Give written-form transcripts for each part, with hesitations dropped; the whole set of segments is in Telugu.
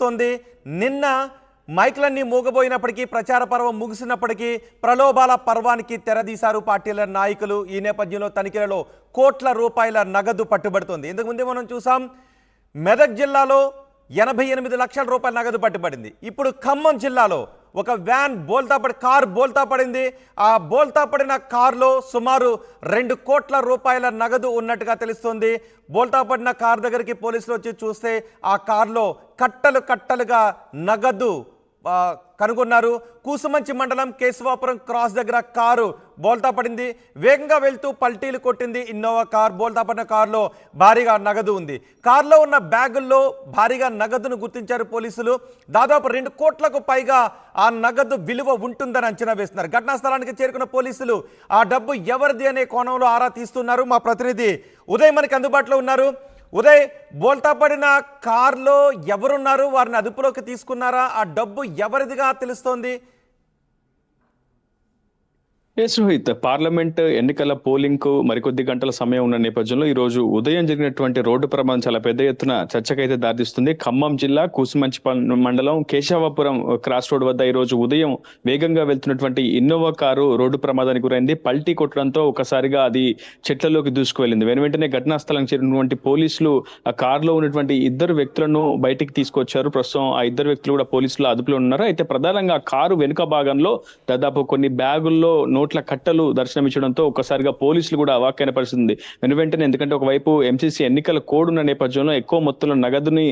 తోంది. నిన్న మైక్లన్నీ మూగబోయినప్పటికీ ప్రచార పర్వం ముగిసినప్పటికీ ప్రలోభాల పర్వానికి తెరదీశారు పార్టీల నాయకులు. ఈ నేపథ్యంలో తనిఖీలలో కోట్ల రూపాయల నగదు పట్టుబడుతోంది. ఇంతకుముందే మనం చూసాం, మెదక్ జిల్లాలో 88 లక్షల రూపాయల నగదు పట్టుబడింది. ఇప్పుడు ఖమ్మం జిల్లాలో ఒక వ్యాన్ కార్ బోల్తా పడింది. ఆ బోల్తా పడిన కారులో సుమారు 2 కోట్ల రూపాయల నగదు ఉన్నట్టుగా తెలుస్తోంది. బోల్తా పడిన కార్ దగ్గరికి పోలీసులు వచ్చి చూస్తే ఆ కారులో కట్టలుగా నగదు కనుగొన్నారు. కూసుమంచి మండలం కేశవాపురం క్రాస్ దగ్గర కారు బోల్తా పడింది. వేగంగా వెళ్తూ పల్టీలు కొట్టింది ఇన్నోవా కార్. బోల్తా పడిన కారులో భారీగా నగదు ఉంది. కారులో ఉన్న బ్యాగుల్లో భారీగా నగదును గుర్తించారు పోలీసులు. దాదాపు 2 కోట్లకు పైగా ఆ నగదు విలువ ఉంటుందని అంచనా వేస్తున్నారు. ఘటనా స్థలానికి చేరుకున్న పోలీసులు ఆ డబ్బు ఎవరిది అనే కోణంలో ఆరా తీస్తున్నారు. మా ప్రతినిధి ఉదయ్ మనకి అందుబాటులో ఉన్నారు. ఉదయ్, బోల్తా పడిన కార్లో ఎవరున్నారు? వారిని అదుపులోకి తీసుకున్నారా? ఆ డబ్బు ఎవరిదిగా తెలుస్తోంది? రోహిత్, పార్లమెంట్ ఎన్నికల పోలింగ్ కు మరికొద్ది గంటల సమయం ఉన్న నేపథ్యంలో ఈ రోజు ఉదయం జరిగినటువంటి రోడ్డు ప్రమాదం చాలా పెద్ద ఎత్తున చర్చకైతే దారితీస్తుంది. ఖమ్మం జిల్లా కూసుమంచి మండలం కేశవాపురం క్రాస్ రోడ్ వద్ద ఈ రోజు ఉదయం వేగంగా వెళ్తున్నటువంటి ఇన్నోవా కారు రోడ్డు ప్రమాదానికి గురైంది. పల్టీ కొట్టడంతో ఒకసారిగా అది చెట్లలోకి దూసుకువెళ్ళింది. వెనువెంటనే ఘటనా స్థలం చేరినటువంటి పోలీసులు ఆ కారులో ఉన్నటువంటి 2 వ్యక్తులను బయటికి తీసుకొచ్చారు. ప్రస్తుతం ఆ 2 వ్యక్తులు కూడా పోలీసులు అదుపులో ఉన్నారు. అయితే ప్రధానంగా కారు వెనుక భాగంలో దాదాపు కొన్ని బ్యాగుల్లో నోట్ల కట్టలు దర్శనమిచ్చడంతో ఒక్కసారిగా పోలీసులు కూడా అవాక్కైన పరిస్థితి ఉంది. వెనువెంటనే, ఎందుకంటే ఒకవైపు ఎంసీసీ ఎన్నికల కోడ్ ఉన్న నేపథ్యంలో ఎక్కువ మొత్తంలో నగదుని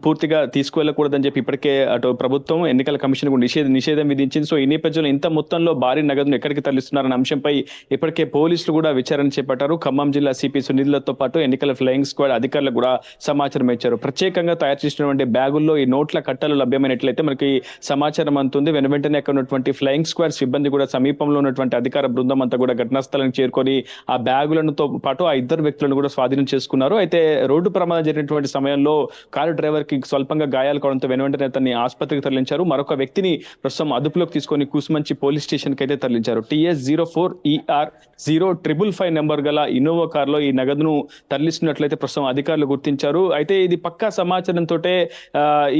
పూర్తిగా తీసుకువెళ్ళకూడదని చెప్పి ఇప్పటికే అటు ప్రభుత్వం ఎన్నికల కమిషన్ నిషేధం విధించింది. సో ఈ నేపథ్యంలో ఇంత మొత్తంలో భారీ నగదును ఎక్కడికి తరలిస్తున్నారన్న అంశంపై ఇప్పటికే పోలీసులు కూడా విచారణ చేపట్టారు. ఖమ్మం జిల్లా సిపి సునీల్తో పాటు ఎన్నికల ఫ్లయింగ్ స్క్వాడ్ అధికారులకు కూడా సమాచారం ఇచ్చారు. ప్రత్యేకంగా తయారు చేసినటువంటి బ్యాగుల్లో ఈ నోట్ల కట్టలు లభ్యమైనట్లయితే మనకి సమాచారం అందుతుంది. వెనువెంటనే అక్కడ ఉన్నటువంటి ఫ్లయింగ్ స్క్వాడ్ సిబ్బంది కూడా సమీపంలో ఉన్నటువంటి అధికార బృందం అంతా కూడా ఘటనా స్థలానికి చేరుకొని ఆ బ్యాగులతో పాటు ఆ 2 వ్యక్తులను కూడా స్వాధీనం చేసుకున్నారు. అయితే రోడ్డు ప్రమాదం జరిగినటువంటి సమయంలో కారు డ్రైవర్ కి స్వల్పంగా గాయాలు కావడంతో వెనువెంటనే అతన్ని ఆసుపత్రికి తరలించారు. మరొక వ్యక్తిని ప్రస్తుతం అదుపులోకి తీసుకొని కూసుమంచి పోలీస్ స్టేషన్ కి అయితే తరలించారు. TS04ER055 నెంబర్ గల ఇన్నోవా కారులో ఈ నగదును తరలిస్తున్నట్లయితే ప్రస్తుతం అధికారులు గుర్తించారు. అయితే ఇది పక్కా సమాచారంతో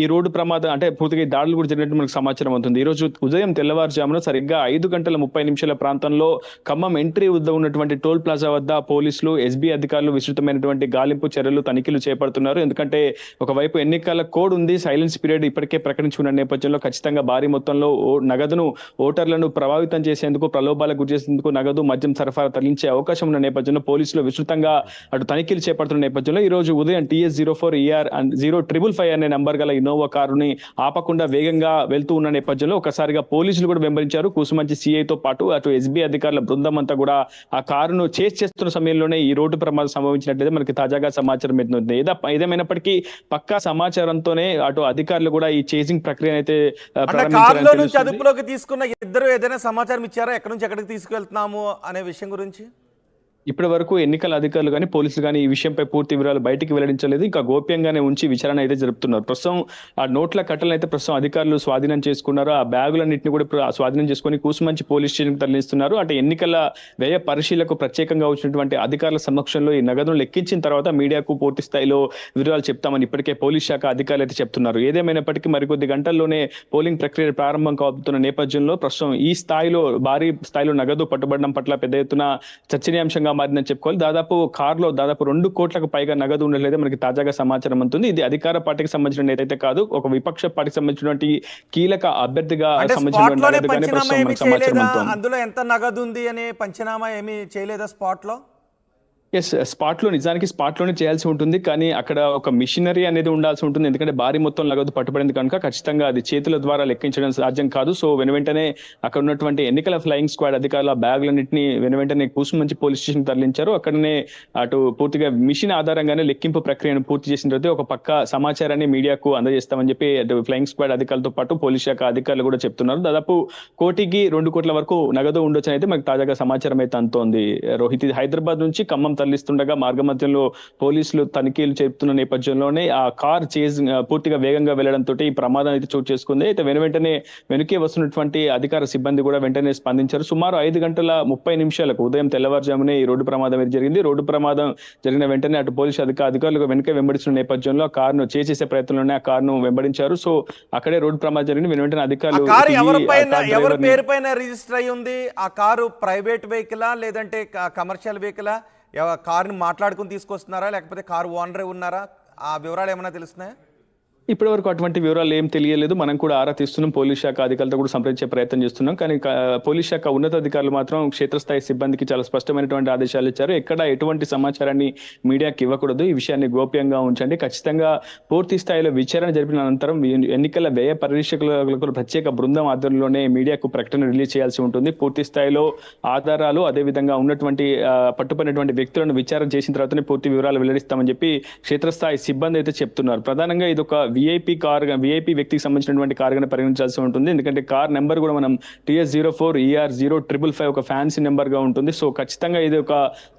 ఈ రోడ్డు ప్రమాదం అంటే పూర్తిగా దాడులు కూడా జరిగినట్టు మనకు సమాచారం అవుతుంది. ఈ రోజు ఉదయం తెల్లవారుజామున సరిగ్గా 5:30 ప్రాంతంలో ఖమ్మం ఎంట్రీ వద్ద ఉన్నటువంటి టోల్ ప్లాజా వద్ద పోలీసులు, ఎస్బీ అధికారులు విస్తృతమైనటువంటి గాలింపు చర్యలు, తనిఖీలు చేపడుతున్నారు. ఎందుకంటే ఒకవైపు ఎన్నికల కోడ్ ఉంది, సైలెన్స్ పీరియడ్ ఇప్పటికే ప్రకటించుకున్న నేపథ్యంలో ఖచ్చితంగా భారీ మొత్తంలో నగదును ఓటర్లను ప్రభావితం చేసేందుకు, ప్రలోభాలకు గురి చేసేందుకు నగదు, మద్యం సరఫరా తరలించే అవకాశం ఉన్న నేపథ్యంలో పోలీసులు విస్తృతంగా అటు తనిఖీలు చేపడుతున్న నేపథ్యంలో ఈ రోజు ఉదయం TS04ER055 అనే నంబర్ గల ఇన్నోవా కారుని ఆపకుండా వేగంగా వెళ్తూ ఉన్న నేపథ్యంలో ఒకసారిగా పోలీసులు కూడా వెంబడించారు. కూసుమంచి సిఐతో పాటు అటు ఎస్బీ అధికారుల బృందం అంతా కూడా ఆ కారును చేస్తున్న సమయంలోనే ఈ రోడ్డు ప్రమాదం సంభవించినట్లయితే మనకి తాజాగా సమాచారం ఎత్తుంది. ఏదేమైనప్పటికీ పక్కా సమాచారంతోనే అటు అధికారులు కూడా ఈ చేసింగ్ ప్రక్రియ అయితే అదుపులోకి తీసుకున్న 2 ఏదైనా సమాచారం ఇచ్చారా? ఎక్కడి నుంచి ఎక్కడికి తీసుకెళ్తున్నాము అనే విషయం గురించి? ఇప్పటి వరకు ఎన్నికల అధికారులు కానీ పోలీసులు కానీ ఈ విషయంపై పూర్తి వివరాలు బయటికి వెల్లడించలేదు. ఇంకా గోప్యంగానే ఉంచి విచారణ అయితే జరుపుతున్నారు. ప్రస్తుతం ఆ నోట్ల కట్టలను అయితే ప్రస్తుతం అధికారులు స్వాధీనం చేసుకున్నారు. ఆ బ్యాగులన్నింటినీ కూడా స్వాధీనం చేసుకుని కూసుమంచి పోలీస్ స్టేషన్కి తరలిస్తున్నారు. అంటే ఎన్నికల వ్యయ పరిశీలకు ప్రత్యేకంగా వచ్చినటువంటి అధికారుల సమక్షంలో ఈ నగదును లెక్కించిన తర్వాత మీడియాకు పూర్తి స్థాయిలో వివరాలు చెప్తామని ఇప్పటికే పోలీస్ శాఖ అధికారులు అయితే చెప్తున్నారు. ఏదేమైనప్పటికీ మరికొద్ది గంటల్లోనే పోలింగ్ ప్రక్రియ ప్రారంభం కాబోతున్న నేపథ్యంలో ప్రస్తుతం ఈ స్థాయిలో భారీ స్థాయిలో నగదు పట్టుబడడం పట్ల పెద్ద ఎత్తున చర్చనీయాంశంగా మారిందని చెప్పుకోవాలి. దాదాపు కారులో 2 కోట్లకు పైగా నగదు ఉన్నట్లయితే మనకి తాజాగా సమాచారం అందుతుంది. ఇది అధికార పార్టీకి సంబంధించిన నేతైతే కాదు, ఒక విపక్ష పార్టీకి సంబంధించినటువంటి కీలక అభ్యర్థిగా సంబంధించిన అందులో ఎంత నగదు ఉంది అనే పంచనామా ఏమీ చేయలేదా స్పాట్ లో? నిజానికి స్పాట్ లోనే చేయాల్సి ఉంటుంది. కానీ అక్కడ ఒక మిషనరీ అనేది ఉండాల్సి ఉంటుంది. ఎందుకంటే భారీ మొత్తం నగదు పట్టుబడింది కనుక ఖచ్చితంగా అది చేతుల ద్వారా లెక్కించడం సాధ్యం కాదు. సో వెనువెంటనే అక్కడ ఉన్నటువంటి ఎన్నికల ఫ్లయింగ్ స్క్వాడ్ అధికారుల బ్యాగులన్నింటినీ వెనువెంటనే కూసుమంచి పోలీస్ స్టేషన్ తరలించారు. అక్కడనే అటు పూర్తిగా మిషన్ ఆధారంగానే లెక్కింపు ప్రక్రియను పూర్తి చేసిన తర్వాత ఒక పక్క సమాచారాన్ని మీడియాకు అందజేస్తామని చెప్పి అటు ఫ్లయింగ్ స్క్వాడ్ అధికారులతో పాటు పోలీస్ శాఖ అధికారులు కూడా చెప్తున్నారు. దాదాపు 1 కోటి 2 కోట్ల వరకు నగదు ఉండొచ్చు అయితే మనకు తాజాగా సమాచారం అయితే అందుతోంది. రోహిత్, హైదరాబాద్ నుంచి ఖమ్మం తరలిస్తుండగా మార్గ మధ్యంలో పోలీసులు తనిఖీలు చేస్తున్న నేపథ్యంలోనే ఆ కార్ పూర్తిగా వేగంగా వెళ్లడంతో ఈ ప్రమాదం అయితే చోటు చేసుకుంది. అయితే వెంటనే వెనుకే వస్తున్నటువంటి అధికార సిబ్బంది కూడా వెంటనే స్పందించారు. సుమారు 5:30 ఉదయం తెల్లవారుజామునే ఈ రోడ్డు ప్రమాదం అయితే జరిగింది. రోడ్డు ప్రమాదం జరిగిన వెంటనే అటు పోలీసు అధికారులు వెనుక వెంబడిస్తున్న నేపథ్యంలో ఆ కారును చేసే ప్రయత్నంలోనే ఆ కారును వెంబడించారు. సో అక్కడే రోడ్డు ప్రమాదం జరిగింది. వెంటనే అధికారులు ఎవరి పేరు పైన రిజిస్టర్ అయి ఉంది? ఆ కారు ప్రైవేట్ వెహికలా లేదంటే కమర్షియల్ వెహికలా? కారుని మాట్లాడుకుని తీసుకొస్తున్నారా లేకపోతే కారు ఓనరే ఉన్నారా? ఆ వివరాలు ఏమైనా తెలుస్తున్నాయా? ఇప్పటి వరకు అటువంటి వివరాలు ఏం తెలియలేదు. మనం కూడా ఆరా తీస్తున్నాం. పోలీస్ శాఖ అధికారులతో కూడా సంప్రదించే ప్రయత్నం చేస్తున్నాం. కానీ పోలీస్ శాఖ ఉన్నతాధికారులు మాత్రం క్షేత్రస్థాయి సిబ్బందికి చాలా స్పష్టమైనటువంటి ఆదేశాలు ఇచ్చారు. ఎక్కడ ఎటువంటి సమాచారాన్ని మీడియాకి ఇవ్వకూడదు, ఈ విషయాన్ని గోప్యంగా ఉంచండి, ఖచ్చితంగా పూర్తి స్థాయిలో విచారణ జరిపిన అనంతరం ఎన్నికల వ్యయ పరీక్షకులకు ప్రత్యేక బృందం ఆధ్వర్యంలోనే మీడియాకు ప్రకటన రిలీజ్ చేయాల్సి ఉంటుంది. పూర్తి స్థాయిలో ఆధారాలు అదేవిధంగా ఉన్నటువంటి పట్టుపడినటువంటి వ్యక్తులను విచారణ చేసిన తర్వాతనే పూర్తి వివరాలు వెల్లడిస్తామని చెప్పి క్షేత్రస్థాయి సిబ్బంది అయితే చెప్తున్నారు. ప్రధానంగా ఇది ఒక విఐపి వ్యక్తికి సంబంధించినటువంటి కార్ గా పరిగణించాల్సి ఉంటుంది. ఎందుకంటే కార్ నెంబర్ కూడా మనం TS04ER0555 ఒక ఫ్యాన్సీ నెంబర్ గా ఉంటుంది. సో ఖచ్చితంగా ఇది ఒక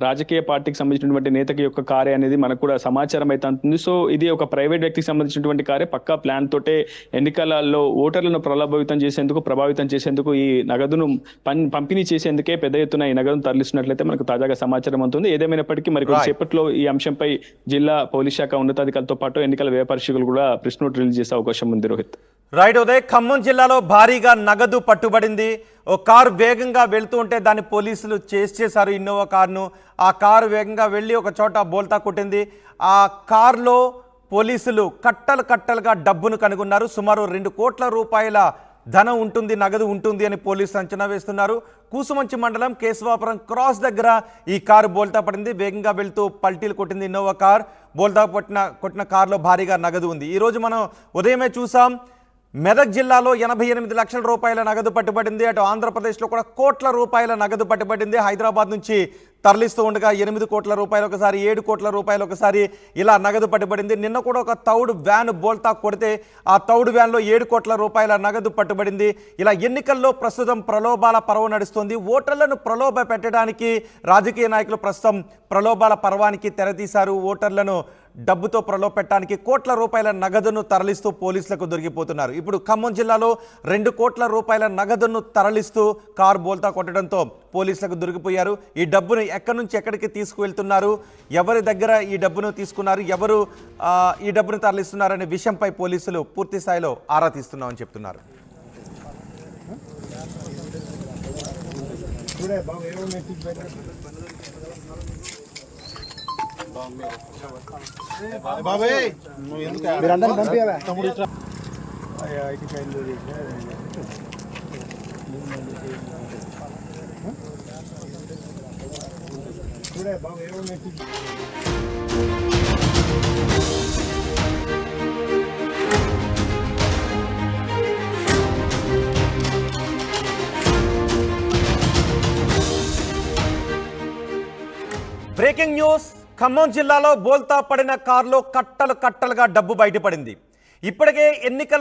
రాజకీయ పార్టీకి సంబంధించినటువంటి నేతకి యొక్క కారే అనేది మనకు కూడా సమాచారం అయితే ఉంటుంది. సో ఇది ఒక ప్రైవేట్ వ్యక్తికి సంబంధించినటువంటి కారే. పక్కా ప్లాన్ తోటే ఎన్నికలలో ఓటర్లను ప్రభావితం చేసేందుకు ఈ నగదును పంపిణీ చేసేందుకే పెద్ద ఎత్తున ఈ నగదును తరలిస్తున్నట్లయితే మనకు తాజాగా సమాచారం అందుతుంది. ఏదేమైనప్పటికీ మరి కొద్దిసేపట్లో ఈ అంశంపై జిల్లా పోలీస్ శాఖ ఉన్నతాధికారులతో పాటు ఎన్నికల వ్యయ పరిశీలకులు కూడా ప్రెస్ నోట్ రిలీజ్ చేసే అవకాశం ఉంది. రోహిత్, రైట్ ఉదయ్, ఖమ్మం జిల్లాలో భారీగా నగదు పట్టుబడింది. ఓ కారు వేగంగా వెళ్తూ ఉంటే దాన్ని పోలీసులు చేశారు, ఇన్నోవా కారును. ఆ కారు వేగంగా వెళ్ళి ఒక చోట బోల్తా కొట్టింది. ఆ కారులో పోలీసులు కట్టలుగా డబ్బును కనుగొన్నారు. సుమారు 2 కోట్ల రూపాయల ధనం ఉంటుంది, నగదు ఉంటుంది అని పోలీసులు అంచనా వేస్తున్నారు. కూసుమంచి మండలం కేశవాపురం క్రాస్ దగ్గర ఈ కారు బోల్తా పడింది. వేగంగా వెళ్తూ పల్టీలు కొట్టింది ఇన్నోవా కార్. బోల్తా కొట్టిన కారులో భారీగా నగదు ఉంది. ఈరోజు మనం ఉదయమే చూసాం, మెదక్ జిల్లాలో 88 లక్షల రూపాయల నగదు పట్టుబడింది. అటు ఆంధ్రప్రదేశ్లో కూడా కోట్ల రూపాయల నగదు పట్టుబడింది. హైదరాబాద్ నుంచి తరలిస్తూ ఉండగా 8 కోట్ల రూపాయలు ఒకసారి, 7 కోట్ల రూపాయలు ఒకసారి ఇలా నగదు పట్టుబడింది. నిన్న కూడా ఒక తౌడు వ్యాన్ బోల్తా కొడితే ఆ తౌడు వ్యాన్లో 7 కోట్ల రూపాయల నగదు పట్టుబడింది. ఇలా ఎన్నికల్లో ప్రస్తుతం ప్రలోభాల పర్వం నడుస్తుంది. ఓటర్లను ప్రలోభ పెట్టడానికి రాజకీయ నాయకులు ప్రస్తుతం ప్రలోభాల పర్వానికి తెరతీశారు. ఓటర్లను డబ్బుతో ప్రలోభపెట్టడానికి కోట్ల రూపాయల నగదును తరలిస్తూ పోలీసులకు దొరికిపోతున్నారు. ఇప్పుడు ఖమ్మం జిల్లాలో 2 కోట్ల రూపాయల నగదును తరలిస్తూ కారు బోల్తా కొట్టడంతో పోలీసులకు దొరికిపోయారు. ఈ డబ్బును ఎక్కడి నుంచి ఎక్కడికి తీసుకువెళ్తున్నారు, ఎవరి దగ్గర ఈ డబ్బును తీసుకున్నారు, ఎవరు ఈ డబ్బును తరలిస్తున్నారు అనే విషయంపై పోలీసులు పూర్తి స్థాయిలో ఆరా తీస్తున్నామని చెప్తున్నారు. మీరందరినీ పంపించావా? బ్రేకింగ్ న్యూస్, ఖమ్మం జిల్లాలో బోల్తా పడిన కారులో కట్టలుగా డబ్బు బయటపడింది. ఇప్పటికే ఎన్నికల